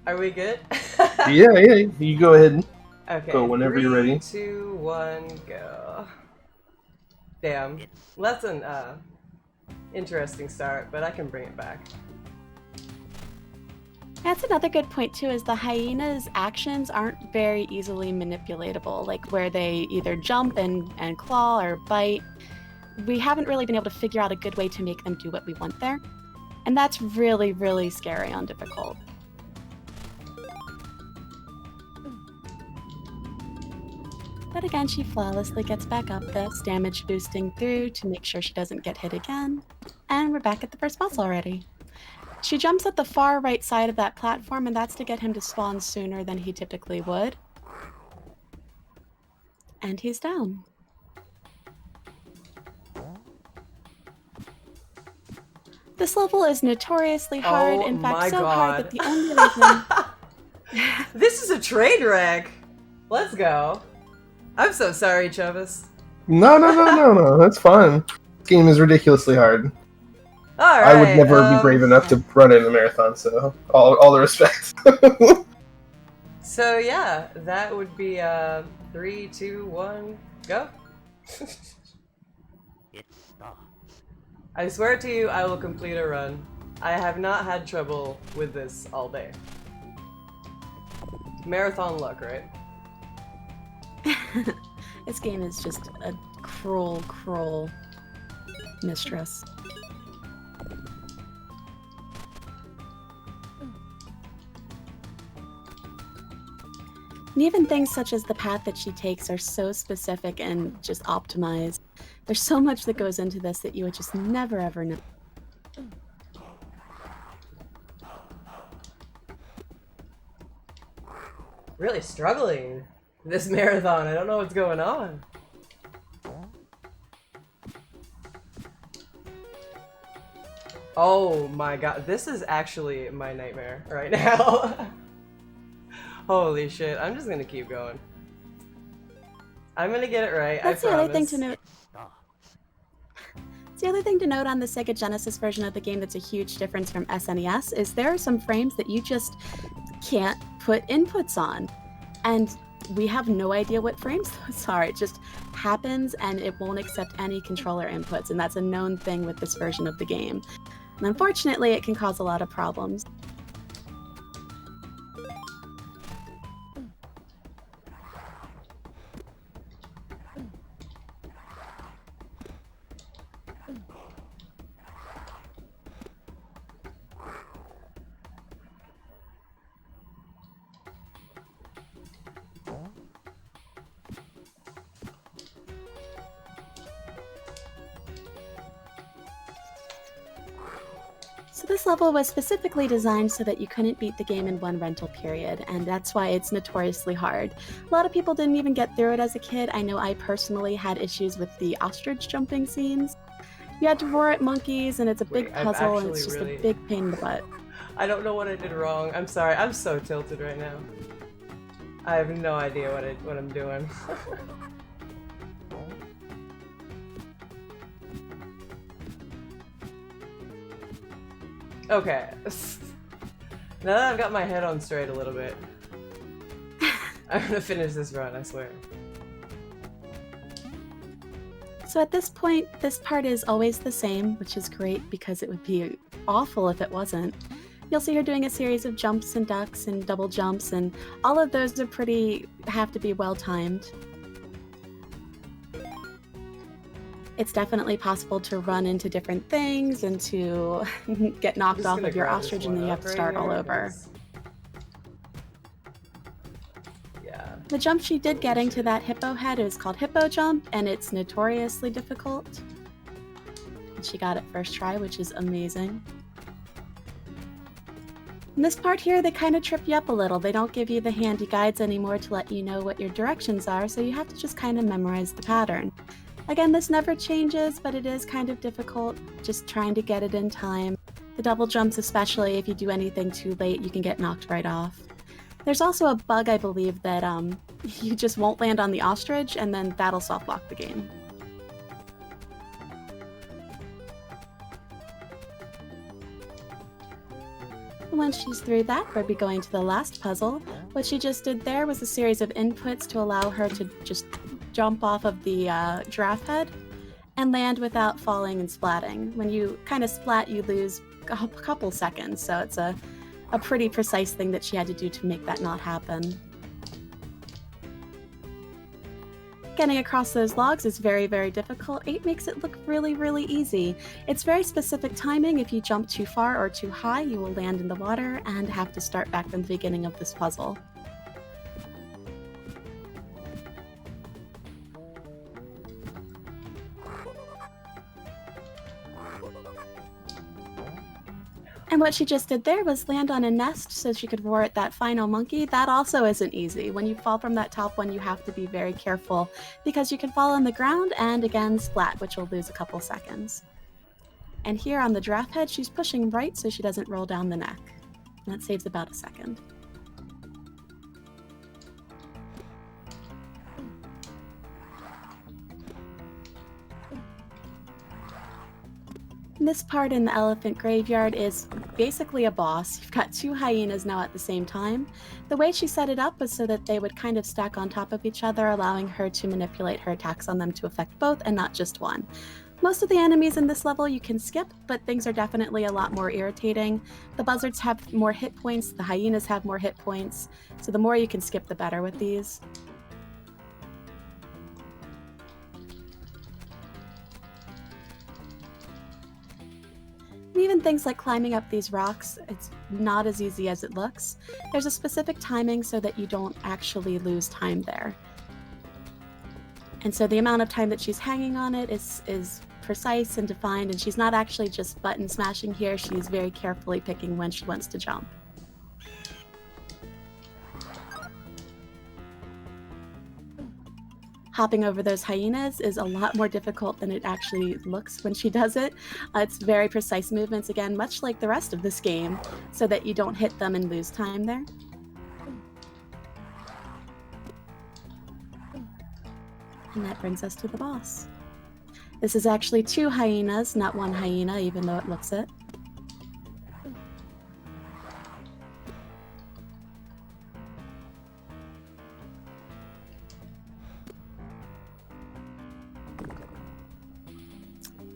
Are we good? Yeah, you go ahead and Okay. go whenever you're ready. 3, 2, 1, go. Damn. That's an interesting start, but I can bring it back. That's another good point too, is the hyena's actions aren't very easily manipulatable, like where they either jump and claw or bite. We haven't really been able to figure out a good way to make them do what we want there. And that's really, really scary on difficult. But again, she flawlessly gets back up, thus damage boosting through to make sure she doesn't get hit again. And we're back at the first boss already. She jumps at the far right side of that platform, and that's to get him to spawn sooner than he typically would. And he's down. This level is notoriously hard, in fact so hard that the only reason... This is a train wreck! Let's go. I'm so sorry, Travis. No, that's fine. This game is ridiculously hard. Alright. I would never be brave enough to run in a marathon, so all the respect. So yeah, that would be 3, 2, 1, go. I swear to you, I will complete a run. I have not had trouble with this all day. Marathon luck, right? This game is just a cruel mistress. And even things such as the path that she takes are so specific and just optimized. There's so much that goes into this that you would just never ever know. Really struggling this marathon. I don't know what's going on. Oh my god, this is actually my nightmare right now. Holy shit, I'm just gonna keep going. I'm gonna get it right, That's I the promise. other thing to note. The other thing to note on the Sega Genesis version of the game that's a huge difference from SNES is there are some frames that you just can't put inputs on. And we have no idea what frames those are. It just happens and it won't accept any controller inputs, and that's a known thing with this version of the game. And unfortunately, it can cause a lot of problems. So this level was specifically designed so that you couldn't beat the game in one rental period, and that's why it's notoriously hard. A lot of people didn't even get through it as a kid. I know I personally had issues with the ostrich jumping scenes. You had to roar at monkeys, and it's a big puzzle, and it's just a big pain in the butt. I don't know what I did wrong. I'm sorry. I'm so tilted right now. I have no idea what I'm doing. Okay. Now that I've got my head on straight a little bit, I'm gonna finish this run, I swear. So at this point, this part is always the same, which is great because it would be awful if it wasn't. You'll see her doing a series of jumps and ducks and double jumps, and all of those are have to be well timed. It's definitely possible to run into different things and to get knocked off of your ostrich, and then you have to start all over. Yeah. The jump she did getting to that hippo head is called hippo jump, and it's notoriously difficult. And she got it first try, which is amazing. In this part here, they kind of trip you up a little. They don't give you the handy guides anymore to let you know what your directions are, so you have to just kind of memorize the pattern. Again, this never changes, but it is kind of difficult, just trying to get it in time. The double jumps, especially if you do anything too late, you can get knocked right off. There's also a bug, I believe, that you just won't land on the ostrich, and then that'll soft lock the game. Once she's through that, we'll be going to the last puzzle. What she just did there was a series of inputs to allow her to just jump off of the giraffe head and land without falling and splatting. When you kind of splat, you lose a couple seconds, so it's a pretty precise thing that she had to do to make that not happen. Getting across those logs is very, very difficult. 8 makes it look really, really easy. It's very specific timing. If you jump too far or too high, you will land in the water and have to start back from the beginning of this puzzle. And what she just did there was land on a nest so she could roar at that final monkey. That also isn't easy. When you fall from that top one, you have to be very careful because you can fall on the ground and again splat, which will lose a couple seconds. And here on the giraffe head, she's pushing right so she doesn't roll down the neck. And that saves about a second. This part in the elephant graveyard is basically a boss. You've got 2 hyenas now at the same time. The way she set it up was so that they would kind of stack on top of each other, allowing her to manipulate her attacks on them to affect both and not just one. Most of the enemies in this level you can skip, but things are definitely a lot more irritating. The buzzards have more hit points, the hyenas have more hit points, so the more you can skip, the better with these. And even things like climbing up these rocks, it's not as easy as it looks. There's a specific timing so that you don't actually lose time there. And so the amount of time that she's hanging on it is precise and defined, and she's not actually just button smashing here, she's very carefully picking when she wants to jump. Hopping over those hyenas is a lot more difficult than it actually looks when she does it. It's very precise movements, again, much like the rest of this game, so that you don't hit them and lose time there. And that brings us to the boss. This is actually 2 hyenas, not 1 hyena, even though it looks it.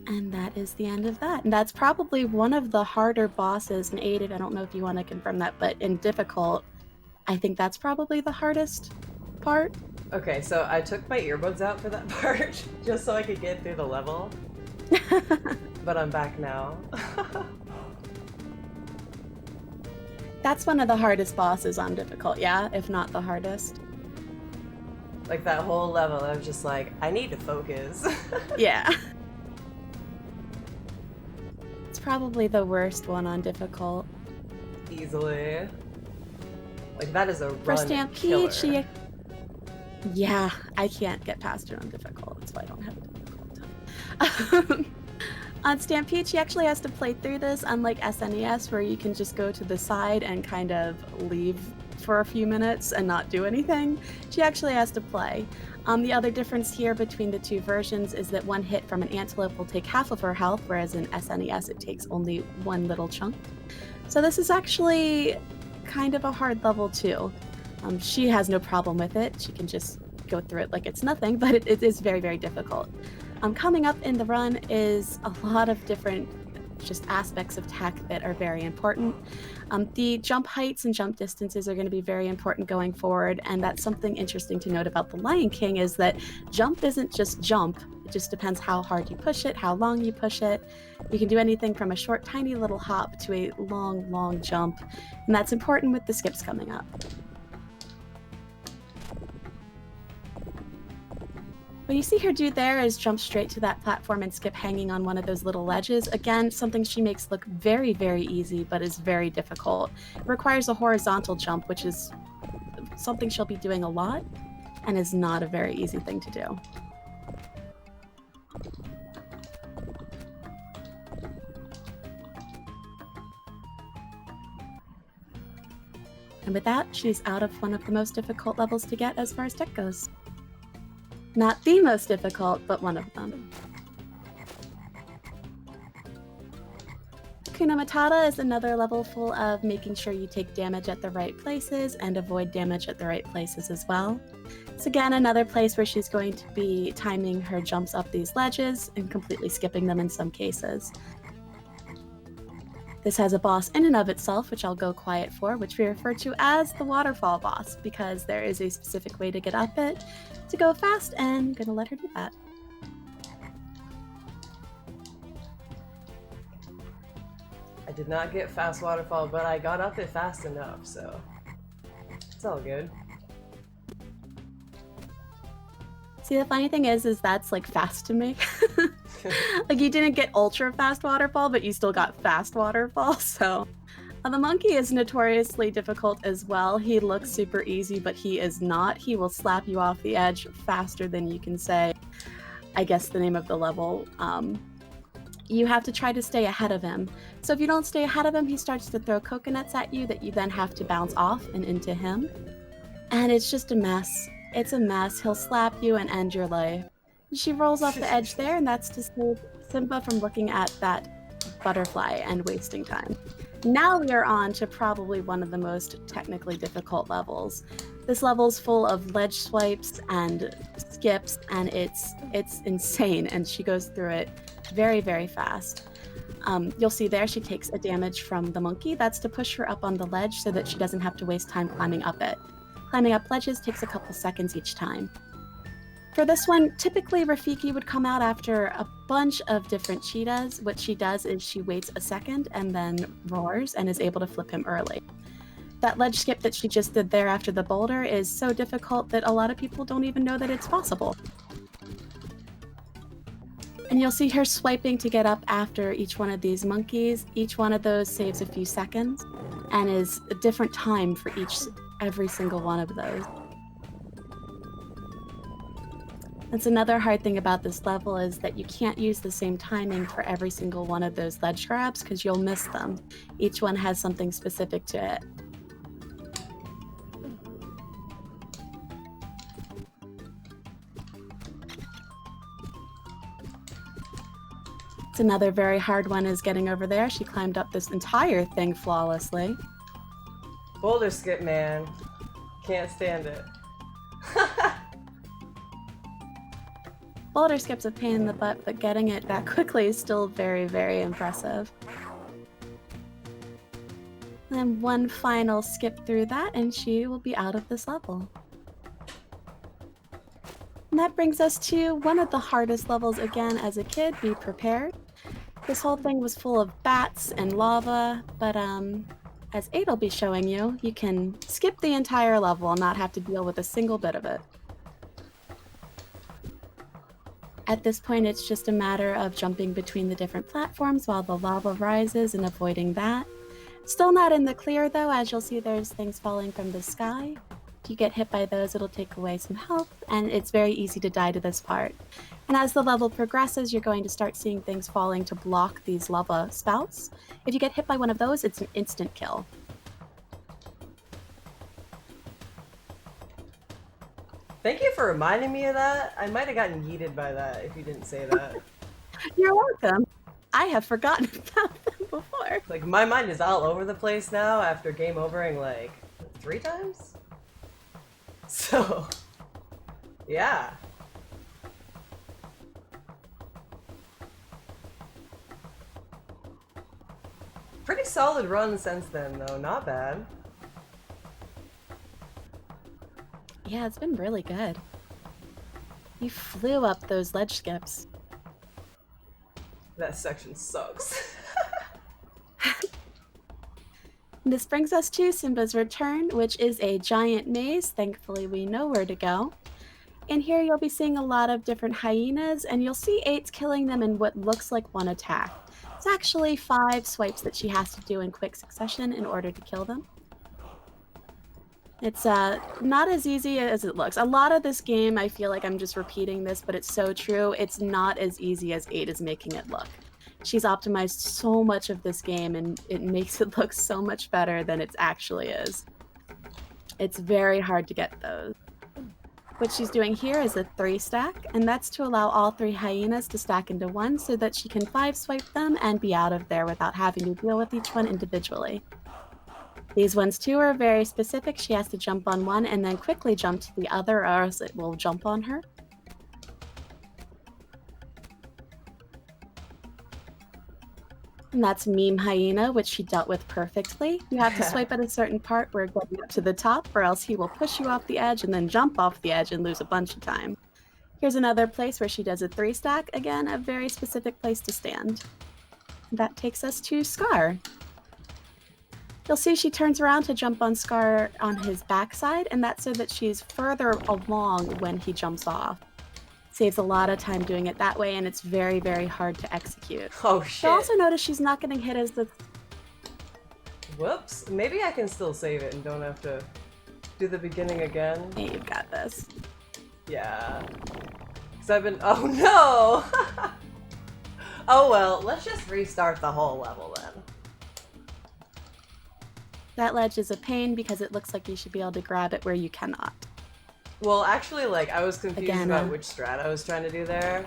And that is the end of that. And that's probably one of the harder bosses in 8, I don't know if you want to confirm that, but in difficult, I think that's probably the hardest part. Okay, so I took my earbuds out for that part, just so I could get through the level. But I'm back now. That's one of the hardest bosses on difficult, yeah, if not the hardest. Like that whole level, I was just like, I need to focus. Yeah. It's probably the worst one on difficult. Easily. Like that is a For run Stampede, killer. Yeah, I can't get past her on difficult. That's why I don't have a difficult time. On Stampede, she actually has to play through this, unlike SNES, where you can just go to the side and kind of leave for a few minutes and not do anything. She actually has to play. The other difference here between the 2 versions is that one hit from an antelope will take half of her health, whereas in SNES it takes only 1 little chunk. So this is actually kind of a hard level too. She has no problem with it. She can just go through it like it's nothing, but it is very, very difficult. Coming up in the run is a lot of different just aspects of tech that are very important. The jump heights and jump distances are going to be very important going forward, and that's something interesting to note about The Lion King is that jump isn't just jump. It just depends how hard you push it, how long you push it. You can do anything from a short, tiny little hop to a long, long jump, and that's important with the skips coming up. What you see her do there is jump straight to that platform and skip hanging on one of those little ledges. Again, something she makes look very, very easy, but is very difficult. It requires a horizontal jump, which is something she'll be doing a lot, and is not a very easy thing to do. And with that, she's out of one of the most difficult levels to get as far as tech goes. Not the most difficult, but one of them. Hakuna Matata is another level full of making sure you take damage at the right places and avoid damage at the right places as well. It's again another place where she's going to be timing her jumps up these ledges and completely skipping them in some cases. This has a boss in and of itself, which I'll go quiet for, which we refer to as the waterfall boss, because there is a specific way to get up it to go fast, and I'm gonna let her do that. I did not get fast waterfall, but I got up it fast enough, so it's all good. See, the funny thing is that's like fast to me. Like you didn't get ultra fast waterfall, but you still got fast waterfall, so. The monkey is notoriously difficult as well. He looks super easy, but he is not. He will slap you off the edge faster than you can say, I guess, the name of the level. You have to try to stay ahead of him. So if you don't stay ahead of him, he starts to throw coconuts at you that you then have to bounce off and into him. And it's just a mess. It's a mess. He'll slap you and end your life. She rolls off the edge there, and that's to save Simba from looking at that butterfly and wasting time. Now we are on to probably one of the most technically difficult levels. This level's full of ledge swipes and skips, and it's insane, and she goes through it very, very fast. You'll see there she takes a damage from the monkey. That's to push her up on the ledge so that she doesn't have to waste time climbing up it. Climbing up ledges takes a couple seconds each time. For this one, typically Rafiki would come out after a bunch of different cheetahs. What she does is she waits a second and then roars and is able to flip him early. That ledge skip that she just did there after the boulder is so difficult that a lot of people don't even know that it's possible. And you'll see her swiping to get up after each one of these monkeys. Each one of those saves a few seconds and is a different time for every single one of those. That's another hard thing about this level is that you can't use the same timing for every single one of those ledge grabs because you'll miss them. Each one has something specific to it. It's another very hard one is getting over there. She climbed up this entire thing flawlessly. Boulder skip, man. Can't stand it. Boulder skip's a pain in the butt, but getting it that quickly is still very, very impressive. Then one final skip through that, and she will be out of this level. And that brings us to one of the hardest levels again as a kid. Be prepared. This whole thing was full of bats and lava, but as 8 will be showing you, you can skip the entire level and not have to deal with a single bit of it. At this point, it's just a matter of jumping between the different platforms while the lava rises and avoiding that. Still not in the clear though, as you'll see there's things falling from the sky. If you get hit by those, it'll take away some health, and it's very easy to die to this part. And as the level progresses, you're going to start seeing things falling to block these lava spouts. If you get hit by one of those, it's an instant kill. Thank you for reminding me of that. I might have gotten yeeted by that if you didn't say that. You're welcome. I have forgotten about them before. Like, my mind is all over the place now after game overing like 3 times? So, yeah. Pretty solid run since then though, not bad. Yeah, it's been really good. You flew up those ledge skips. That section sucks. This brings us to Simba's Return, which is a giant maze. Thankfully, we know where to go. In here, you'll be seeing a lot of different hyenas, and you'll see 8's killing them in what looks like one attack. It's actually 5 swipes that she has to do in quick succession in order to kill them. It's not as easy as it looks. A lot of this game, I feel like I'm just repeating this, but it's so true. It's not as easy as 8 is making it look. She's optimized so much of this game, and it makes it look so much better than it actually is. It's very hard to get those. What she's doing here is a 3-stack, and that's to allow all 3 hyenas to stack into one so that she can 5-swipe them and be out of there without having to deal with each one individually. These ones too are very specific. She has to jump on one and then quickly jump to the other, or else it will jump on her. And that's Meme Hyena, which she dealt with perfectly. You have to swipe at a certain part where going up to the top, or else he will push you off the edge and then jump off the edge and lose a bunch of time. Here's another place where she does a 3-stack. Again, a very specific place to stand. That takes us to Scar. You'll see she turns around to jump on Scar on his backside, and that's so that she's further along when he jumps off. Saves a lot of time doing it that way, and it's very, very hard to execute. Oh shit. You'll also notice she's not getting hit as the... Whoops. Maybe I can still save it and don't have to do the beginning again. Hey, you've got this. Yeah. Because I've been... Oh no! Oh well, let's just restart the whole level then. That ledge is a pain because it looks like you should be able to grab it where you cannot. Well, actually, like, I was confused Again, about which strat I was trying to do there.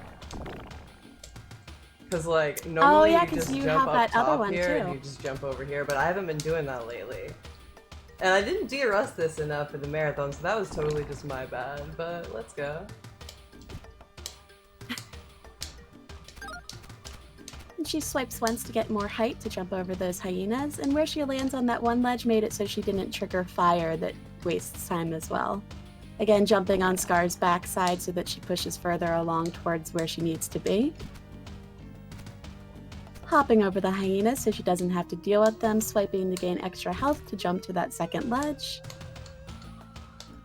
Because, like, normally you just you jump have up that top other one here too. and you just jump over here, but I haven't been doing that lately. And I didn't de-rust this enough for the marathon, so that was totally just my bad, but let's go. And she swipes once to get more height to jump over those hyenas, and where she lands on that one ledge made it so she didn't trigger fire that wastes time as well. Again, jumping on Scar's backside so that she pushes further along towards where she needs to be. Hopping over the hyenas so she doesn't have to deal with them, swiping to gain extra health to jump to that second ledge.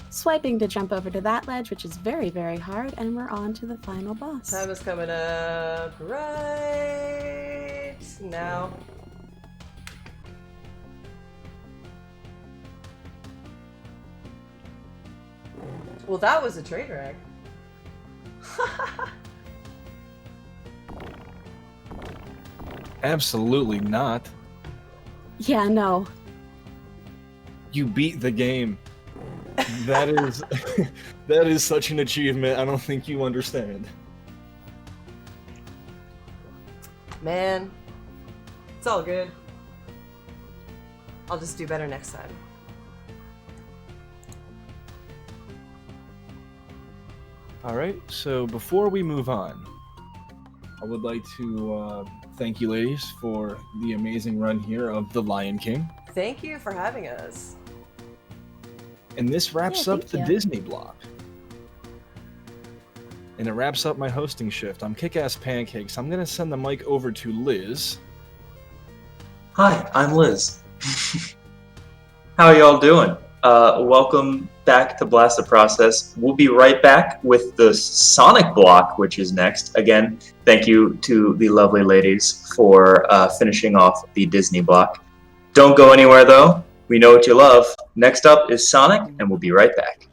Swiping to jump over to that ledge, which is very, very hard, and we're on to the final boss. Time is coming up right now. Well, that was a train wreck. Absolutely not. Yeah, no. You beat the game. That is that is such an achievement. I don't think you understand. Man, it's all good. I'll just do better next time. Alright, so before we move on, I would like to thank you ladies for the amazing run here of The Lion King. Thank you for having us. And this wraps Yeah, up thank the you. Disney block. And it wraps up my hosting shift. I'm Kick-Ass Pancakes. I'm going to send the mic over to Liz. Hi, I'm Liz. How are y'all doing? Welcome back to Blast the Process. We'll be right back with the Sonic block, which is next. Again, thank you to the lovely ladies for finishing off the Disney block. Don't go anywhere, though. We know what you love. Next up is Sonic, and we'll be right back.